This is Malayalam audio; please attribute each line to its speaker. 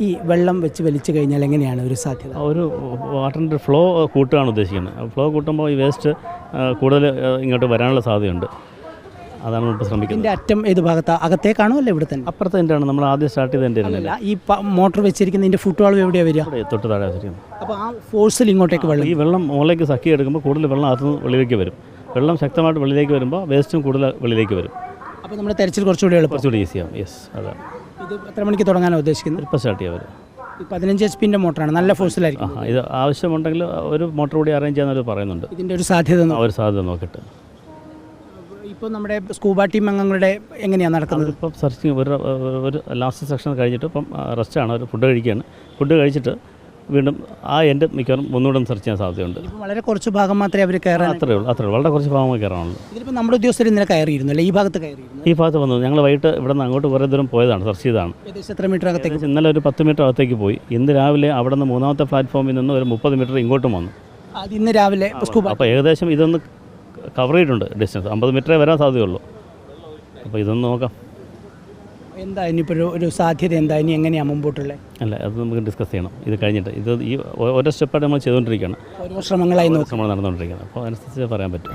Speaker 1: ഈ വെള്ളം വെച്ച് വലിച്ചു കഴിഞ്ഞാൽ എങ്ങനെയാണ് ഒരു സാധ്യത?
Speaker 2: ഒരു വാട്ടറിൻ്റെ ഫ്ലോ കൂട്ടുകയാണ് ഉദ്ദേശിക്കുന്നത്. ഫ്ലോ കൂട്ടുമ്പോൾ ഈ വേസ്റ്റ് കൂടുതൽ ഇങ്ങോട്ട് വരാനുള്ള സാധ്യതയുണ്ട്. അതാണ് നമ്മൾ ശ്രമിക്കുന്നത്.
Speaker 1: ഇതിൻ്റെ അറ്റം ഏത് ഭാഗത്താണ്? അകത്തേക്കാണോ അല്ല ഇവിടെ തന്നെ?
Speaker 2: അപ്പുറത്തെ എൻ്റെയാണ് നമ്മൾ ആദ്യം സ്റ്റാർട്ട് ചെയ്ത് എൻ്റെ
Speaker 1: അല്ല, ഈ മോട്ടർ വെച്ചിരിക്കുന്നതിൻ്റെ ഫുട് വാൾവ് എവിടെയാണ് വരിക?
Speaker 2: തൊട്ട് താഴെ വെച്ചിരിക്കുന്നത്.
Speaker 1: അപ്പോൾ ആ ഫോഴ്സിൽ ഇങ്ങോട്ടേക്ക് വെള്ളം,
Speaker 2: ഈ വെള്ളം മുകളിലേക്ക് സക്കി എടുക്കുമ്പോൾ കൂടുതൽ വെള്ളം അകത്തുനിന്ന് വെളിയിലേക്ക് വരും. വെള്ളം ശക്തമായിട്ട് വെളിയിലേക്ക് വരുമ്പോൾ വേസ്റ്റും കൂടുതൽ വെളിയിലേക്ക് വരും.
Speaker 1: അപ്പോൾ നമ്മുടെ തെരച്ചിൽ കുറച്ചുകൂടി എളുപ്പം,
Speaker 2: കുറച്ചുകൂടി ഈസിയാവും. യെസ്, അതാണ്.
Speaker 1: ഇത് എത്ര മണിക്ക് തുടങ്ങാനാണ് ഉദ്ദേശിക്കുന്നത്?
Speaker 2: ഇപ്പോൾ സ്റ്റാർട്ട് ചെയ്യാൻ വരും.
Speaker 1: 15 HP മോട്ടറാണ്, നല്ല ഫോഴ്സിലായിരിക്കും.
Speaker 2: ഇത് ആവശ്യമുണ്ടെങ്കിൽ ഒരു മോട്ടർ കൂടി അറേഞ്ച് ചെയ്യാനവർ പറയുന്നുണ്ട്.
Speaker 1: ഇതിൻ്റെ ഒരു സാധ്യത
Speaker 2: ഒരു സാധ്യത നോക്കിയിട്ട്.
Speaker 1: ഇപ്പോൾ നമ്മുടെ സ്കൂബ ടീം അംഗങ്ങളുടെ എങ്ങനെയാണ് നടക്കുന്നത്?
Speaker 2: ഇപ്പം സെർച്ചിങ് ഒരു ലാസ്റ്റ് സെക്ഷൻ കഴിഞ്ഞിട്ട് ഇപ്പം റെസ്റ്റാണ്, ഒരു ഫുഡ് കഴിക്കുകയാണ്. ഫുഡ് കഴിച്ചിട്ട് വീണ്ടും ആ എൻ്റെ മിക്കവാറും ഒന്നുകൂടെ സെർച്ച് ചെയ്യാൻ സാധ്യതയുണ്ട്.
Speaker 1: വളരെ കുറച്ച് ഭാഗം മാത്രമേ അവർ കയറാൻ,
Speaker 2: അത്രയേ ഉള്ളൂ. വളരെ കുറച്ച് ഭാഗങ്ങൾ കയറാനുള്ളൂ.
Speaker 1: ഇതിലിപ്പോൾ നമ്മുടെ ഉദ്യോഗസ്ഥർ ഇന്നലെ കയറിയിരുന്നു അല്ലേ? ഈ ഭാഗത്ത് കയറിയിരുന്നു?
Speaker 2: ഈ ഭാഗത്ത് വന്നു. ഞങ്ങൾ വൈകിട്ട് ഇവിടെ നിന്ന് അങ്ങോട്ട് കുറേ ദൂരം പോയതാണ്, സെർച്ച് ചെയ്താണ്.
Speaker 1: ഏകദേശം എത്ര മീറ്റർ അകത്തേക്ക്?
Speaker 2: ഇന്നലെ ഒരു 10 മീറ്റർ അകത്തേക്ക് പോയി. ഇന്ന് രാവിലെ അവിടെ നിന്ന് 3ാമത്തെ പ്ലാറ്റ്ഫോമിൽ നിന്ന് ഒരു 30 മീറ്റർ ഇങ്ങോട്ടും വന്നു.
Speaker 1: അത് ഇന്ന് രാവിലെ സ്കൂബ.
Speaker 2: അപ്പോൾ ഏകദേശം ഇതൊന്ന് കവർ ചെയ്തിട്ടുണ്ട്. ഡിസ്റ്റൻസ് 50 മീറ്ററേ വരാൻ സാധ്യതയുള്ളൂ. അപ്പോൾ ഇതൊന്ന് നോക്കാം.
Speaker 1: എന്താ ഇനിയിപ്പോൾ ഒരു സാധ്യത എന്താ? ഇനി എങ്ങനെയാണ് മുമ്പോട്ടുള്ളത്?
Speaker 2: അല്ല, അത് നമുക്ക് ഡിസ്കസ് ചെയ്യണം. ഇത് കഴിഞ്ഞിട്ട് ഈ ഓരോ സ്റ്റെപ്പായിട്ട് നമ്മൾ ചെയ്തുകൊണ്ടിരിക്കുകയാണ്.
Speaker 1: ഓരോ ശ്രമങ്ങളായി
Speaker 2: ശ്രമങ്ങൾ നടന്നുകൊണ്ടിരിക്കുകയാണ്. അപ്പോൾ അതിനനുസരിച്ച് പറയാൻ പറ്റും.